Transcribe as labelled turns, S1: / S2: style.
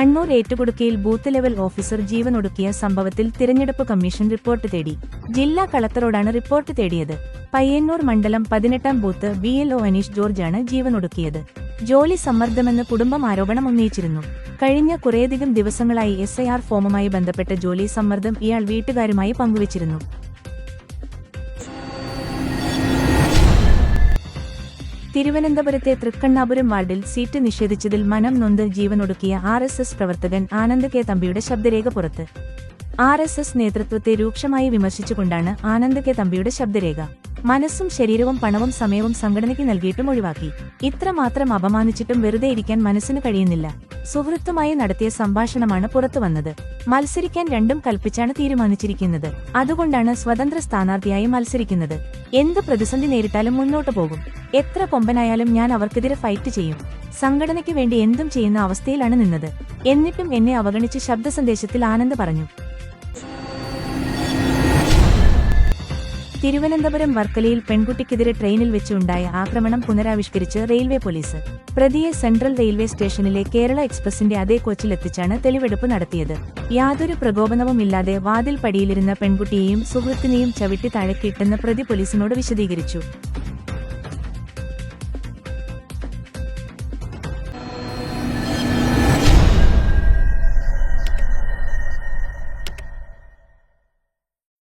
S1: Kannur ഏറ്റുകൊടുക്കയിൽ booth level officer ജീവനൊടുക്കിയ സംഭവത്തിൽ തിരഞ്ഞെടുപ്പ് കമ്മീഷൻ റിപ്പോർട്ട് തേടി. ജില്ലാ കളക്ടറോടാണ് റിപ്പോർട്ട് തേടിയത്. പയ്യന്നൂർ മണ്ഡലം 18-ാം ബൂത്ത് BLO അനീഷ് ജോർജാണ് ജീവനൊടുക്കിയത്. ജോലി സമ്മർദ്ദമെന്ന് കുടുംബം ആരോപണം ഉന്നയിച്ചിരുന്നു. കഴിഞ്ഞ കുറേയധികം ദിവസങ്ങളായി SIR ഫോമുമായി ബന്ധപ്പെട്ട ജോലി സമ്മർദ്ദം ഇയാൾ വീട്ടുകാരുമായി പങ്കുവച്ചിരുന്നു. തിരുവനന്തപുരത്തെ തൃക്കണ്ണാപുരം വാർഡിൽ സീറ്റ് നിഷേധിച്ചതിൽ മനം നൊന്ത് ജീവനൊടുക്കിയ RSS പ്രവർത്തകൻ ആനന്ദ് കെ തമ്പിയുടെ ശബ്ദരേഖ പുറത്ത്. RSS നേതൃത്വത്തെ രൂക്ഷമായി വിമർശിച്ചുകൊണ്ടാണ് ആനന്ദ് കെ തമ്പിയുടെ ശബ്ദരേഖ. മനസ്സും ശരീരവും പണവും സമയവും സംഘടനയ്ക്ക് നൽകിയിട്ടും ഒഴിവാക്കി. ഇത്രമാത്രം അപമാനിച്ചിട്ടും വെറുതെ ഇരിക്കാൻ മനസ്സിന് കഴിയുന്നില്ല. സുഹൃത്തുമായി നടത്തിയ സംഭാഷണമാണ് പുറത്തുവന്നത്. മത്സരിക്കാൻ രണ്ടും കൽപ്പിച്ചാണ് തീരുമാനിച്ചിരിക്കുന്നത്. അതുകൊണ്ടാണ് സ്വതന്ത്ര സ്ഥാനാർത്ഥിയായി മത്സരിക്കുന്നത്. എന്ത് പ്രതിസന്ധി നേരിട്ടാലും മുന്നോട്ടു പോകും. എത്ര കൊമ്പനായാലും ഞാൻ അവർക്കെതിരെ ഫൈറ്റ് ചെയ്യും. സംഘടനയ്ക്ക് വേണ്ടി എന്തും ചെയ്യുന്ന അവസ്ഥയിലാണ് നിന്നത്. എന്നിട്ടും എന്നെ അവഗണിച്ച് ശബ്ദ സന്ദേശത്തിൽ ആനന്ദ് പറഞ്ഞു. തിരുവനന്തപുരം വർക്കലയിൽ പെൺകുട്ടിക്കെതിരെ ട്രെയിനിൽ വെച്ച് ഉണ്ടായ ആക്രമണം പുനരാവിഷ്കരിച്ച് റെയിൽവേ പോലീസ്. പ്രതിയെ സെൻട്രൽ റെയിൽവേ സ്റ്റേഷനിലെ കേരള എക്സ്പ്രസിന്റെ അതേ കോച്ചിലെത്തിച്ചാണ് തെളിവെടുപ്പ് നടത്തിയത്. യാതൊരു പ്രകോപനവുമില്ലാതെ വാതിൽ പടിയിലിരുന്ന പെൺകുട്ടിയെയും സുഹൃത്തിനെയും ചവിട്ടി താഴെക്കിട്ടെന്ന് പ്രതി പോലീസിനോട് വിശദീകരിച്ചു.